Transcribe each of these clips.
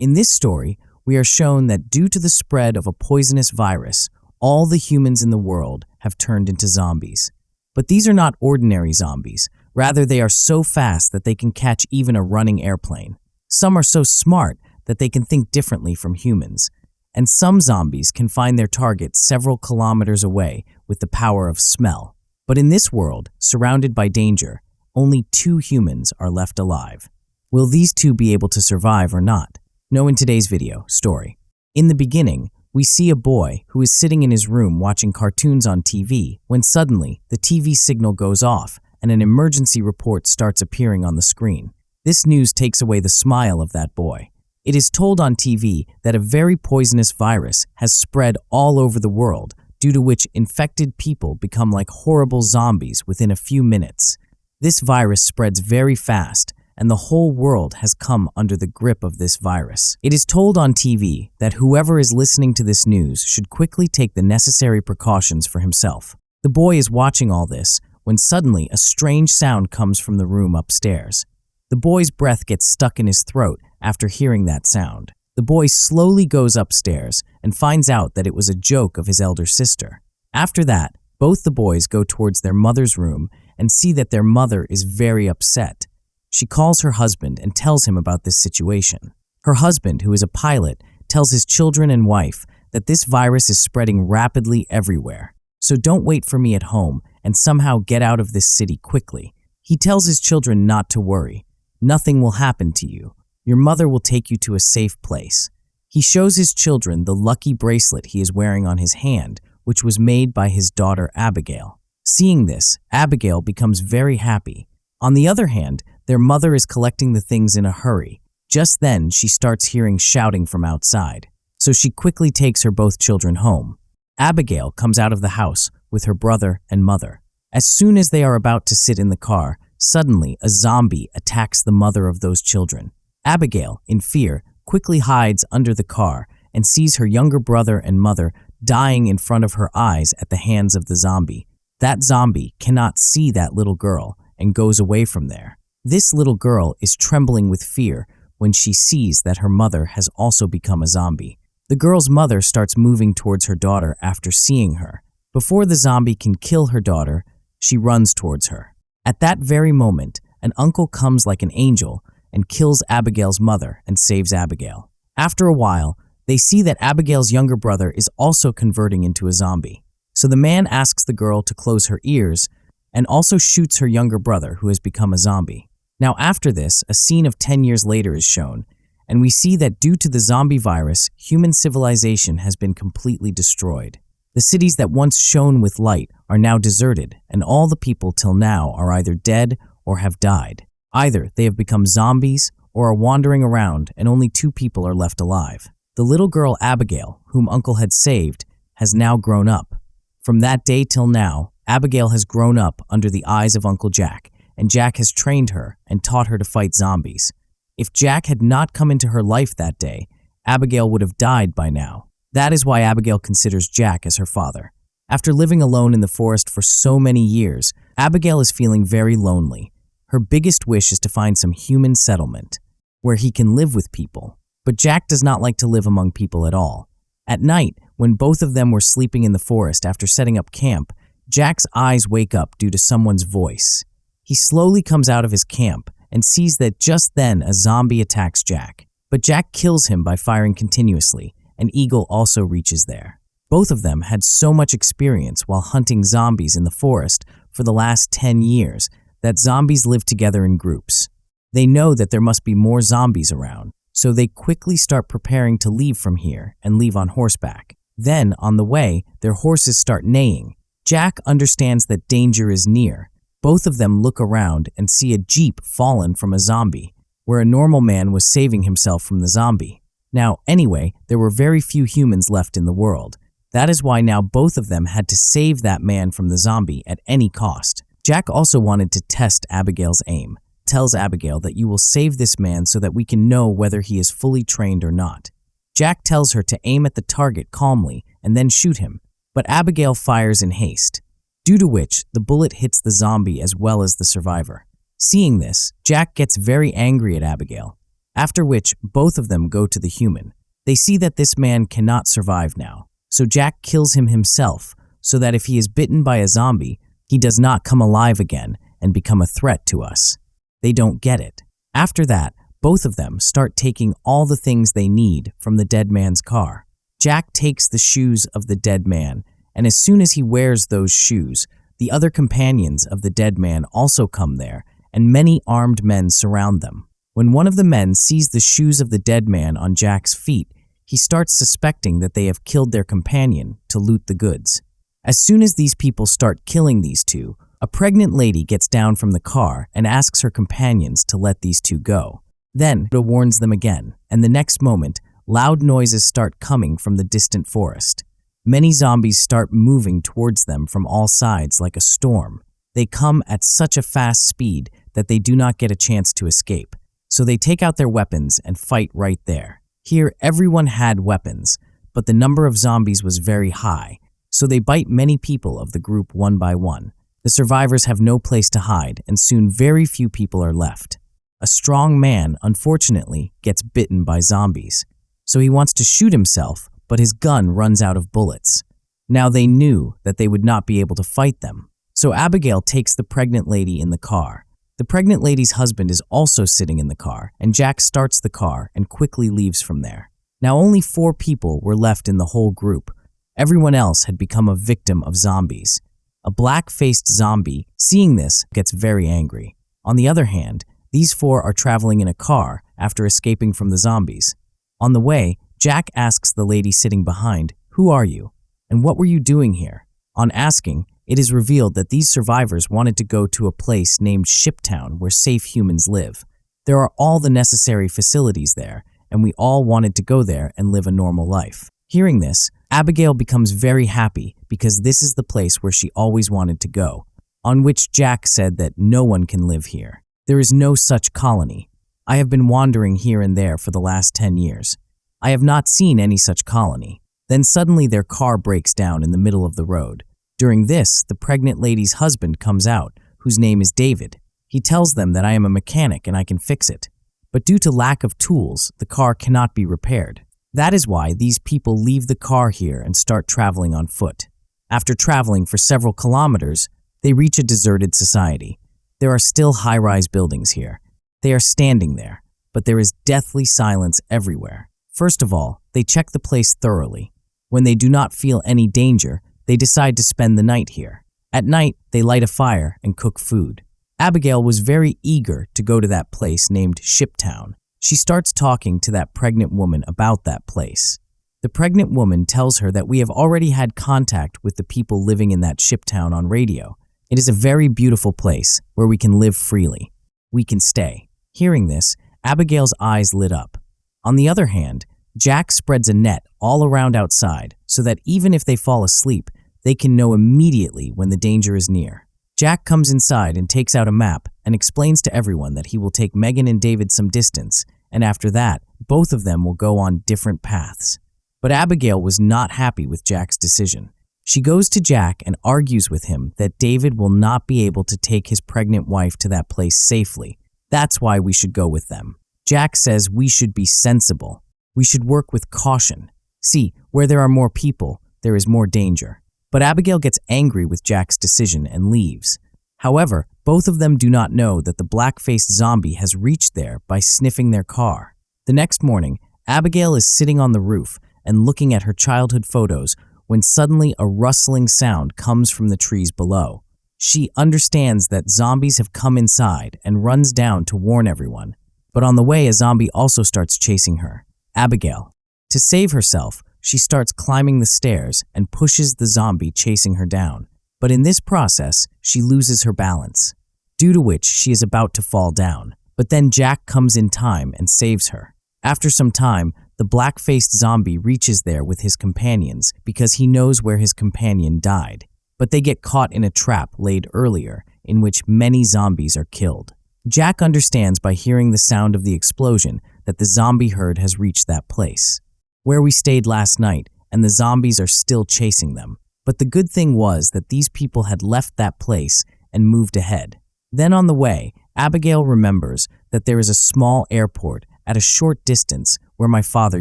In this story, we are shown that due to the spread of a poisonous virus, all the humans in the world have turned into zombies. But these are not ordinary zombies. Rather, they are so fast that they can catch even a running airplane. Some are so smart that they can think differently from humans. And some zombies can find their target several kilometers away with the power of smell. But in this world, surrounded by danger, only 2 humans are left alive. Will these 2 be able to survive or not? Know in today's video story. In the beginning, we see a boy who is sitting in his room watching cartoons on TV when suddenly the TV signal goes off and an emergency report starts appearing on the screen. This news takes away the smile of that boy. It is told on TV that a very poisonous virus has spread all over the world, due to which infected people become like horrible zombies within a few minutes. This virus spreads very fast, and the whole world has come under the grip of this virus. It is told on TV that whoever is listening to this news should quickly take the necessary precautions for himself. The boy is watching all this when suddenly a strange sound comes from the room upstairs. The boy's breath gets stuck in his throat after hearing that sound. The boy slowly goes upstairs and finds out that it was a joke of his elder sister. After that, both the boys go towards their mother's room and see that their mother is very upset. She calls her husband and tells him about this situation. Her husband, who is a pilot, tells his children and wife that this virus is spreading rapidly everywhere. So don't wait for me at home and somehow get out of this city quickly. He tells his children not to worry. Nothing will happen to you. Your mother will take you to a safe place. He shows his children the lucky bracelet he is wearing on his hand, which was made by his daughter Abigail. Seeing this, Abigail becomes very happy. On the other hand, their mother is collecting the things in a hurry. Just then, she starts hearing shouting from outside. So she quickly takes her both children home. Abigail comes out of the house with her brother and mother. As soon as they are about to sit in the car, suddenly a zombie attacks the mother of those children. Abigail, in fear, quickly hides under the car and sees her younger brother and mother dying in front of her eyes at the hands of the zombie. That zombie cannot see that little girl and goes away from there. This little girl is trembling with fear when she sees that her mother has also become a zombie. The girl's mother starts moving towards her daughter after seeing her. Before the zombie can kill her daughter, she runs towards her. At that very moment, an uncle comes like an angel and kills Abigail's mother and saves Abigail. After a while, they see that Abigail's younger brother is also converting into a zombie. So the man asks the girl to close her ears and also shoots her younger brother who has become a zombie. Now after this, a scene of 10 years later is shown, and we see that due to the zombie virus, human civilization has been completely destroyed. The cities that once shone with light are now deserted, and all the people till now are either dead or have died. Either they have become zombies or are wandering around and only 2 people are left alive. The little girl Abigail, whom Uncle had saved, has now grown up. From that day till now, Abigail has grown up under the eyes of Uncle Jack, and Jack has trained her and taught her to fight zombies. If Jack had not come into her life that day, Abigail would have died by now. That is why Abigail considers Jack as her father. After living alone in the forest for so many years, Abigail is feeling very lonely. Her biggest wish is to find some human settlement, where he can live with people. But Jack does not like to live among people at all. At night, when both of them were sleeping in the forest after setting up camp, Jack's eyes wake up due to someone's voice. He slowly comes out of his camp and sees that just then a zombie attacks Jack. But Jack kills him by firing continuously, and Eagle also reaches there. Both of them had so much experience while hunting zombies in the forest for the last 10 years that zombies live together in groups. They know that there must be more zombies around, so they quickly start preparing to leave from here and leave on horseback. Then, on the way, their horses start neighing. Jack understands that danger is near. Both of them look around and see a jeep fallen from a zombie, where a normal man was saving himself from the zombie. Now, anyway, there were very few humans left in the world. That is why now both of them had to save that man from the zombie at any cost. Jack also wanted to test Abigail's aim. Tells Abigail that you will save this man so that we can know whether he is fully trained or not. Jack tells her to aim at the target calmly and then shoot him, but Abigail fires in haste, due to which the bullet hits the zombie as well as the survivor. Seeing this, Jack gets very angry at Abigail. after which both of them go to the human. They see that this man cannot survive now, so Jack kills him himself so that if he is bitten by a zombie, he does not come alive again and become a threat to us. They don't get it. After that, both of them start taking all the things they need from the dead man's car. Jack takes the shoes of the dead man, and as soon as he wears those shoes, the other companions of the dead man also come there, and many armed men surround them. When one of the men sees the shoes of the dead man on Jack's feet, he starts suspecting that they have killed their companion to loot the goods. As soon as these people start killing these two, a pregnant lady gets down from the car and asks her companions to let these two go. Then, Buddha warns them again, and the next moment, loud noises start coming from the distant forest. Many zombies start moving towards them from all sides like a storm. They come at such a fast speed that they do not get a chance to escape, so they take out their weapons and fight right there. Here, everyone had weapons, but the number of zombies was very high, so they bite many people of the group one by one. The survivors have no place to hide, and soon very few people are left. A strong man, unfortunately, gets bitten by zombies, so he wants to shoot himself, but his gun runs out of bullets. Now they knew that they would not be able to fight them, so Abigail takes the pregnant lady in the car. The pregnant lady's husband is also sitting in the car, and Jack starts the car and quickly leaves from there. Now only 4 people were left in the whole group. Everyone else had become a victim of zombies. A black-faced zombie, seeing this, gets very angry. On the other hand, these 4 are traveling in a car after escaping from the zombies. On the way, Jack asks the lady sitting behind, "Who are you? And what were you doing here?" On asking, it is revealed that these survivors wanted to go to a place named Shiptown where safe humans live. There are all the necessary facilities there, and we all wanted to go there and live a normal life. Hearing this, Abigail becomes very happy because this is the place where she always wanted to go, on which Jack said that no one can live here. There is no such colony. I have been wandering here and there for the last 10 years. I have not seen any such colony. Then suddenly their car breaks down in the middle of the road. During this, the pregnant lady's husband comes out, whose name is David. He tells them that I am a mechanic and I can fix it. But due to lack of tools, the car cannot be repaired. That is why these people leave the car here and start traveling on foot. After traveling for several kilometers, they reach a deserted society. There are still high-rise buildings here. They are standing there, but there is deathly silence everywhere. First of all, they check the place thoroughly. When they do not feel any danger, they decide to spend the night here. At night, they light a fire and cook food. Abigail was very eager to go to that place named Shiptown. She starts talking to that pregnant woman about that place. The pregnant woman tells her that we have already had contact with the people living in that Shiptown on radio. It is a very beautiful place where we can live freely. We can stay. Hearing this, Abigail's eyes lit up. On the other hand, Jack spreads a net all around outside so that even if they fall asleep, they can know immediately when the danger is near. Jack comes inside and takes out a map and explains to everyone that he will take Megan and David some distance, and after that, both of them will go on different paths. But Abigail was not happy with Jack's decision. She goes to Jack and argues with him that David will not be able to take his pregnant wife to that place safely. That's why we should go with them. Jack says we should be sensible. We should work with caution. See, where there are more people, there is more danger. But Abigail gets angry with Jack's decision and leaves. However, both of them do not know that the black-faced zombie has reached there by sniffing their car. The next morning, Abigail is sitting on the roof and looking at her childhood photos when suddenly a rustling sound comes from the trees below. She understands that zombies have come inside and runs down to warn everyone. But on the way, a zombie also starts chasing her, Abigail. To save herself, she starts climbing the stairs and pushes the zombie chasing her down. But in this process, she loses her balance, due to which she is about to fall down. But then Jack comes in time and saves her. After some time, the black-faced zombie reaches there with his companions because he knows where his companion died. But they get caught in a trap laid earlier in which many zombies are killed. Jack understands by hearing the sound of the explosion that the zombie herd has reached that place, where we stayed last night, and the zombies are still chasing them. But the good thing was that these people had left that place and moved ahead. Then on the way, Abigail remembers that there is a small airport at a short distance where my father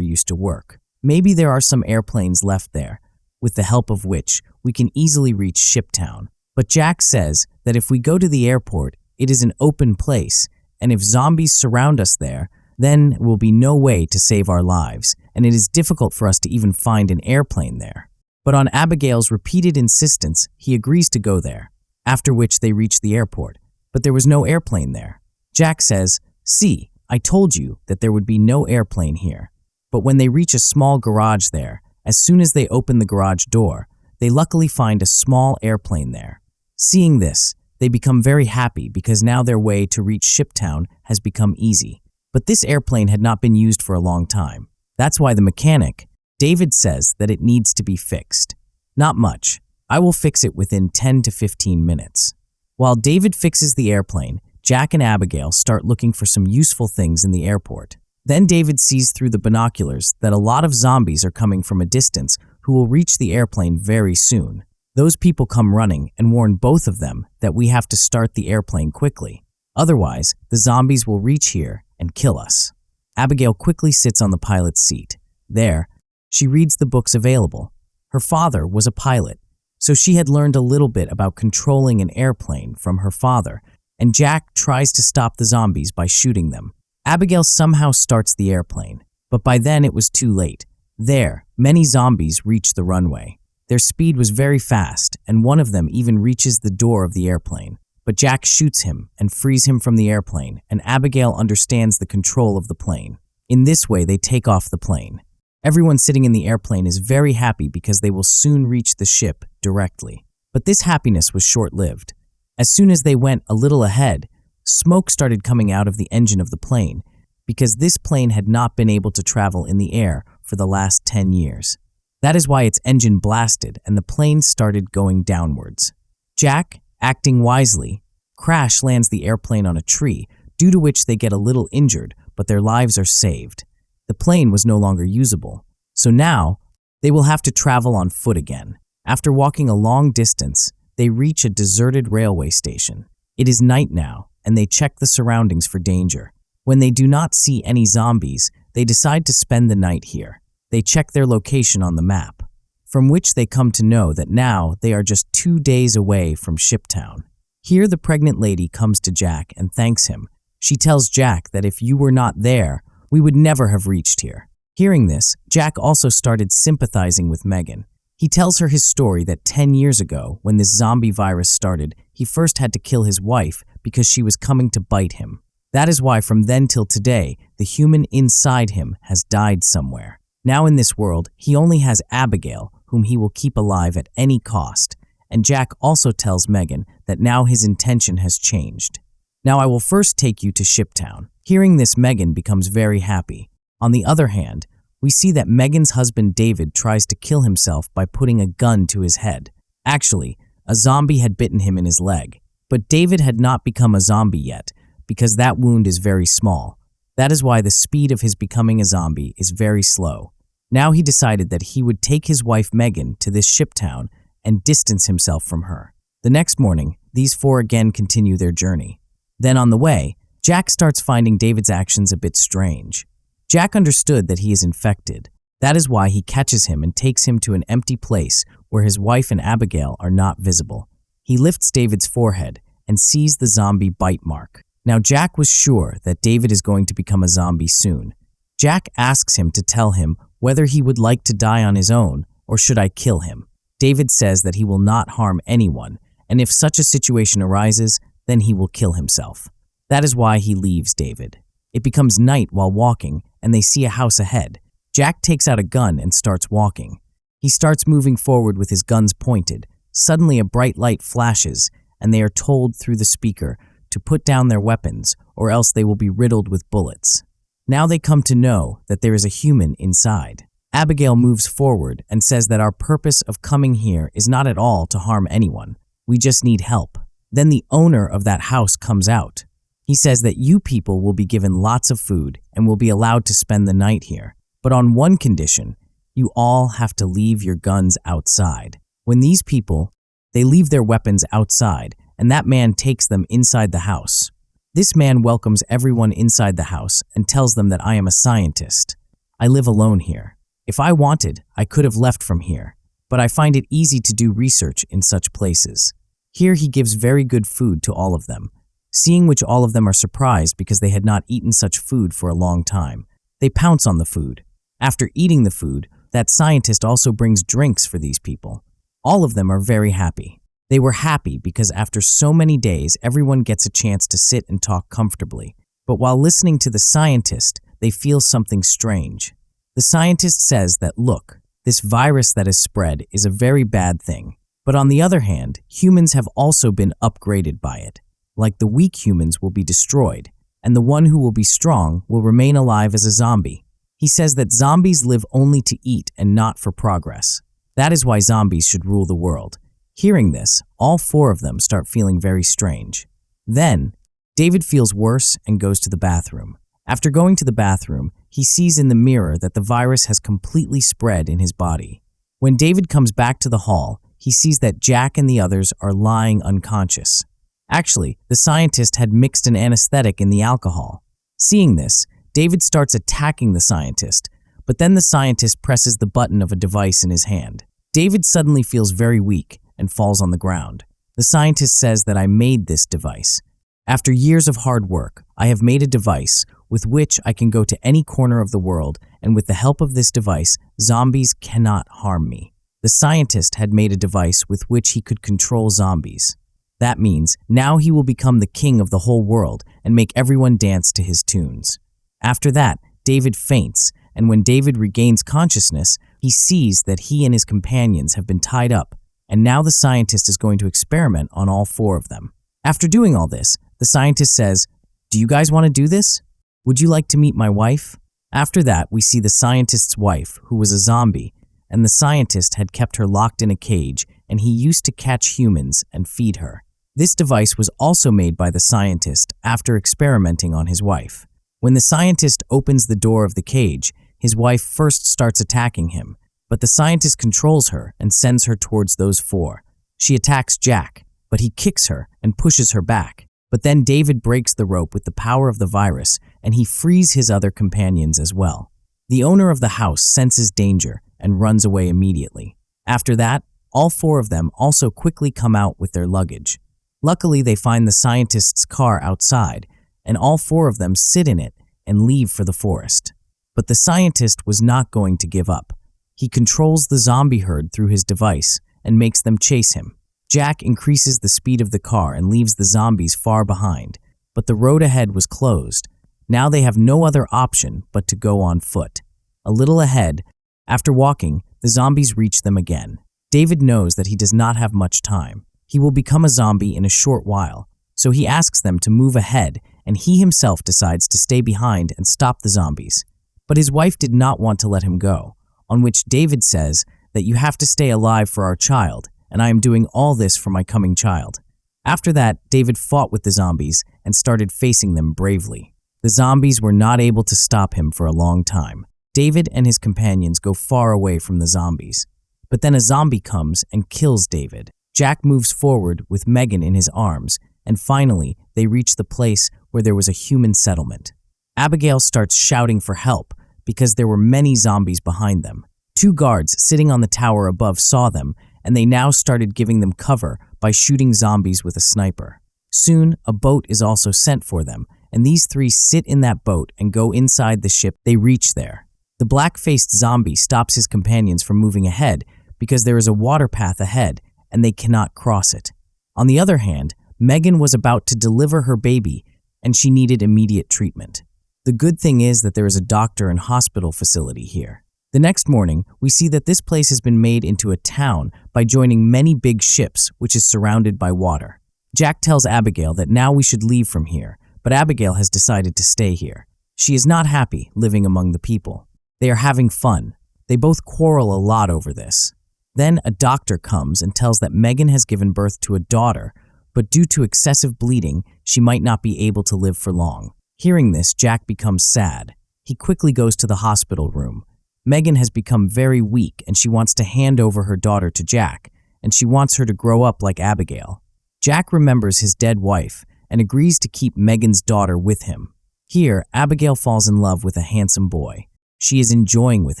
used to work. Maybe there are some airplanes left there, with the help of which we can easily reach Shiptown. But Jack says that if we go to the airport, it is an open place, and if zombies surround us there, then there will be no way to save our lives, and it is difficult for us to even find an airplane there. But on Abigail's repeated insistence, he agrees to go there, after which they reach the airport. But there was no airplane there. Jack says, "See, I told you that there would be no airplane here." But when they reach a small garage there, as soon as they open the garage door, they luckily find a small airplane there. Seeing this, they become very happy because now their way to reach Shiptown has become easy. But this airplane had not been used for a long time. That's why the mechanic, David, says that it needs to be fixed. Not much. I will fix it within 10 to 15 minutes. While David fixes the airplane, Jack and Abigail start looking for some useful things in the airport. Then David sees through the binoculars that a lot of zombies are coming from a distance who will reach the airplane very soon. Those people come running and warn both of them that we have to start the airplane quickly. Otherwise, the zombies will reach here and kill us. Abigail quickly sits on the pilot's seat. There, she reads the books available. Her father was a pilot, so she had learned a little bit about controlling an airplane from her father, and Jack tries to stop the zombies by shooting them. Abigail somehow starts the airplane, but by then it was too late. There, many zombies reach the runway. Their speed was very fast, and one of them even reaches the door of the airplane. But Jack shoots him and frees him from the airplane, and Abigail understands the control of the plane. In this way, they take off the plane. Everyone sitting in the airplane is very happy because they will soon reach the ship directly. But this happiness was short-lived. As soon as they went a little ahead, smoke started coming out of the engine of the plane because this plane had not been able to travel in the air for the last 10 years. That is why its engine blasted and the plane started going downwards. Jack, acting wisely, crash lands the airplane on a tree, due to which they get a little injured, but their lives are saved. The plane was no longer usable, so now they will have to travel on foot again. After walking a long distance, they reach a deserted railway station. It is night now, and they check the surroundings for danger. When they do not see any zombies, they decide to spend the night here. They check their location on the map, from which they come to know that now they are just 2 days away from Shiptown. Here the pregnant lady comes to Jack and thanks him. She tells Jack that if you were not there, we would never have reached here. Hearing this, Jack also started sympathizing with Megan. He tells her his story that 10 years ago, when this zombie virus started, he first had to kill his wife because she was coming to bite him. That is why from then till today, the human inside him has died somewhere. Now in this world, he only has Abigail, whom he will keep alive at any cost, and Jack also tells Megan that now his intention has changed. Now I will first take you to Shiptown. Hearing this, Megan becomes very happy. On the other hand, we see that Megan's husband David tries to kill himself by putting a gun to his head. Actually, a zombie had bitten him in his leg, but David had not become a zombie yet, because that wound is very small. That is why the speed of his becoming a zombie is very slow. Now he decided that he would take his wife Megan to this Shiptown and distance himself from her. The next morning, these four again continue their journey. Then on the way, Jack starts finding David's actions a bit strange. Jack understood that he is infected. That is why he catches him and takes him to an empty place where his wife and Abigail are not visible. He lifts David's forehead and sees the zombie bite mark. Now Jack was sure that David is going to become a zombie soon. Jack asks him to tell him whether he would like to die on his own or should I kill him. David says that he will not harm anyone, and if such a situation arises, then he will kill himself. That is why he leaves David. It becomes night while walking, and they see a house ahead. Jack takes out a gun and starts walking. He starts moving forward with his guns pointed. Suddenly a bright light flashes, and they are told through the speaker to put down their weapons, or else they will be riddled with bullets. Now they come to know that there is a human inside. Abigail moves forward and says that our purpose of coming here is not at all to harm anyone. We just need help. Then the owner of that house comes out. He says that you people will be given lots of food and will be allowed to spend the night here. But on one condition, you all have to leave your guns outside. When these people, they leave their weapons outside, and that man takes them inside the house. This man welcomes everyone inside the house and tells them that I am a scientist. I live alone here. If I wanted, I could have left from here, but I find it easy to do research in such places. Here he gives very good food to all of them, seeing which all of them are surprised because they had not eaten such food for a long time. They pounce on the food. After eating the food, that scientist also brings drinks for these people. All of them are very happy. They were happy because after so many days, everyone gets a chance to sit and talk comfortably. But while listening to the scientist, they feel something strange. The scientist says that, look, this virus that has spread is a very bad thing. But on the other hand, humans have also been upgraded by it. Like the weak humans will be destroyed, and the one who will be strong will remain alive as a zombie. He says that zombies live only to eat and not for progress. That is why zombies should rule the world. Hearing this, all four of them start feeling very strange. Then, David feels worse and goes to the bathroom. After going to the bathroom, he sees in the mirror that the virus has completely spread in his body. When David comes back to the hall, he sees that Jack and the others are lying unconscious. Actually, the scientist had mixed an anesthetic in the alcohol. Seeing this, David starts attacking the scientist, but then the scientist presses the button of a device in his hand. David suddenly feels very weak and falls on the ground. The scientist says that I made this device. After years of hard work, I have made a device with which I can go to any corner of the world, and with the help of this device, zombies cannot harm me. The scientist had made a device with which he could control zombies. That means now he will become the king of the whole world and make everyone dance to his tunes. After that, David faints, and when David regains consciousness, he sees that he and his companions have been tied up, and now the scientist is going to experiment on all four of them. After doing all this, the scientist says, "Do you guys want to do this? Would you like to meet my wife?" After that, we see the scientist's wife, who was a zombie, and the scientist had kept her locked in a cage, and he used to catch humans and feed her. This device was also made by the scientist after experimenting on his wife. When the scientist opens the door of the cage, his wife first starts attacking him, but the scientist controls her and sends her towards those four. She attacks Jack, but he kicks her and pushes her back. But then David breaks the rope with the power of the virus, and he frees his other companions as well. The owner of the house senses danger and runs away immediately. After that, all four of them also quickly come out with their luggage. Luckily, they find the scientist's car outside, and all four of them sit in it and leave for the forest. But the scientist was not going to give up. He controls the zombie herd through his device and makes them chase him. Jack increases the speed of the car and leaves the zombies far behind, but the road ahead was closed. Now they have no other option but to go on foot. A little ahead, after walking, the zombies reach them again. David knows that he does not have much time. He will become a zombie in a short while, so he asks them to move ahead, and he himself decides to stay behind and stop the zombies. But his wife did not want to let him go, on which David says that you have to stay alive for our child, and I am doing all this for my coming child. After that, David fought with the zombies and started facing them bravely. The zombies were not able to stop him for a long time. David and his companions go far away from the zombies. But then a zombie comes and kills David. Jack moves forward with Megan in his arms, and finally, they reach the place where there was a human settlement. Abigail starts shouting for help because there were many zombies behind them. Two guards sitting on the tower above saw them, and they now started giving them cover by shooting zombies with a sniper. Soon, a boat is also sent for them, and these three sit in that boat and go inside the ship. They reach there. The black-faced zombie stops his companions from moving ahead because there is a water path ahead, and they cannot cross it. On the other hand, Megan was about to deliver her baby, and she needed immediate treatment. The good thing is that there is a doctor and hospital facility here. The next morning, we see that this place has been made into a town by joining many big ships, which is surrounded by water. Jack tells Abigail that now we should leave from here, but Abigail has decided to stay here. She is not happy living among the people. They are having fun. They both quarrel a lot over this. Then a doctor comes and tells that Megan has given birth to a daughter, but due to excessive bleeding, she might not be able to live for long. Hearing this, Jack becomes sad. He quickly goes to the hospital room. Megan has become very weak and she wants to hand over her daughter to Jack, and she wants her to grow up like Abigail. Jack remembers his dead wife and agrees to keep Megan's daughter with him. Here, Abigail falls in love with a handsome boy. She is enjoying with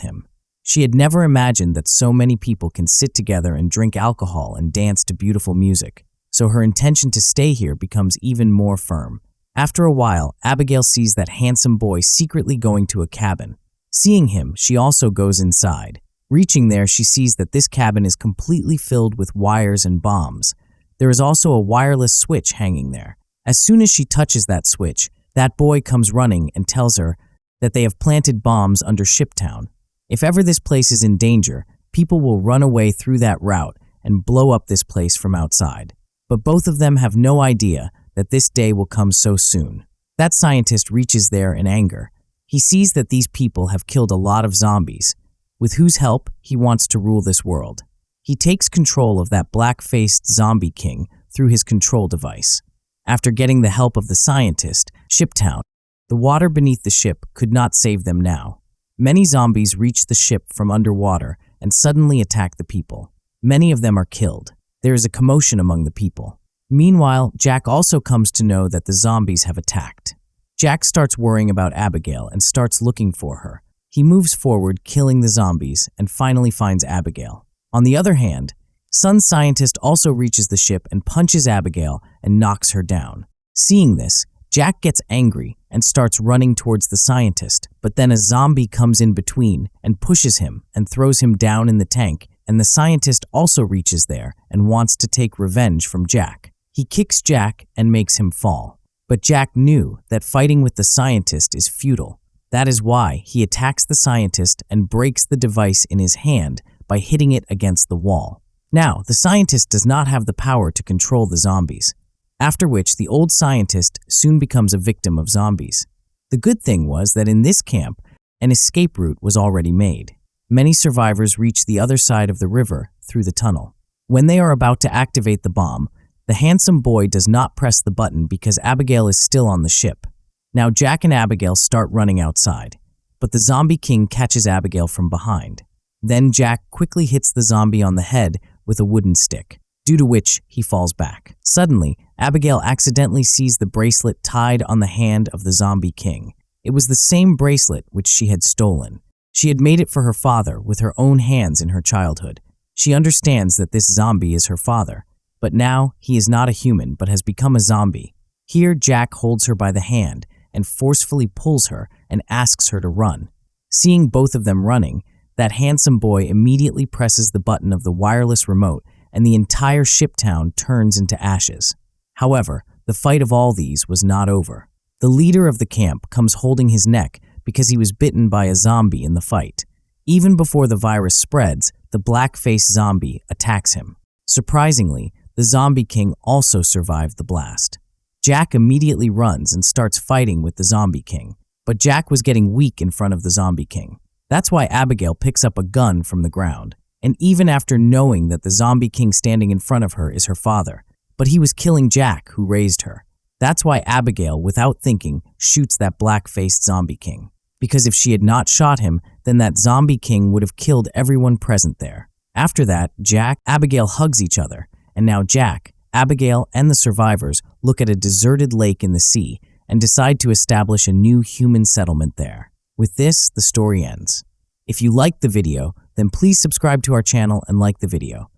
him. She had never imagined that so many people can sit together and drink alcohol and dance to beautiful music, so her intention to stay here becomes even more firm. After a while, Abigail sees that handsome boy secretly going to a cabin. Seeing him, she also goes inside. Reaching there, she sees that this cabin is completely filled with wires and bombs. There is also a wireless switch hanging there. As soon as she touches that switch, that boy comes running and tells her that they have planted bombs under Shiptown. If ever this place is in danger, people will run away through that route and blow up this place from outside. But both of them have no idea that this day will come so soon. That scientist reaches there in anger. He sees that these people have killed a lot of zombies, with whose help he wants to rule this world. He takes control of that black-faced zombie king through his control device. After getting the help of the scientist, Shiptown, the water beneath the ship could not save them now. Many zombies reach the ship from underwater and suddenly attack the people. Many of them are killed. There is a commotion among the people. Meanwhile, Jack also comes to know that the zombies have attacked. Jack starts worrying about Abigail and starts looking for her. He moves forward, killing the zombies, and finally finds Abigail. On the other hand, Sun Scientist also reaches the ship and punches Abigail and knocks her down. Seeing this, Jack gets angry and starts running towards the scientist, but then a zombie comes in between and pushes him and throws him down in the tank, and the scientist also reaches there and wants to take revenge from Jack. He kicks Jack and makes him fall. But Jack knew that fighting with the scientist is futile. That is why he attacks the scientist and breaks the device in his hand by hitting it against the wall. Now, the scientist does not have the power to control the zombies, after which the old scientist soon becomes a victim of zombies. The good thing was that in this camp, an escape route was already made. Many survivors reach the other side of the river through the tunnel. When they are about to activate the bomb, the handsome boy does not press the button because Abigail is still on the ship. Now Jack and Abigail start running outside, but the zombie king catches Abigail from behind. Then Jack quickly hits the zombie on the head with a wooden stick, due to which he falls back. Suddenly, Abigail accidentally sees the bracelet tied on the hand of the zombie king. It was the same bracelet which she had stolen. She had made it for her father with her own hands in her childhood. She understands that this zombie is her father, but now he is not a human but has become a zombie. Here, Jack holds her by the hand and forcefully pulls her and asks her to run. Seeing both of them running, that handsome boy immediately presses the button of the wireless remote and the entire Shiptown turns into ashes. However, the fight of all these was not over. The leader of the camp comes holding his neck because he was bitten by a zombie in the fight. Even before the virus spreads, the black-faced zombie attacks him. Surprisingly, the zombie king also survived the blast. Jack immediately runs and starts fighting with the zombie king, but Jack was getting weak in front of the zombie king. That's why Abigail picks up a gun from the ground. And even after knowing that the zombie king standing in front of her is her father, but he was killing Jack, who raised her. That's why Abigail, without thinking, shoots that black-faced zombie king. Because if she had not shot him, then that zombie king would have killed everyone present there. After that, Jack, Abigail hugs each other, and now Jack, Abigail, and the survivors look at a deserted lake in the sea and decide to establish a new human settlement there. With this, the story ends. If you liked the video, then please subscribe to our channel and like the video.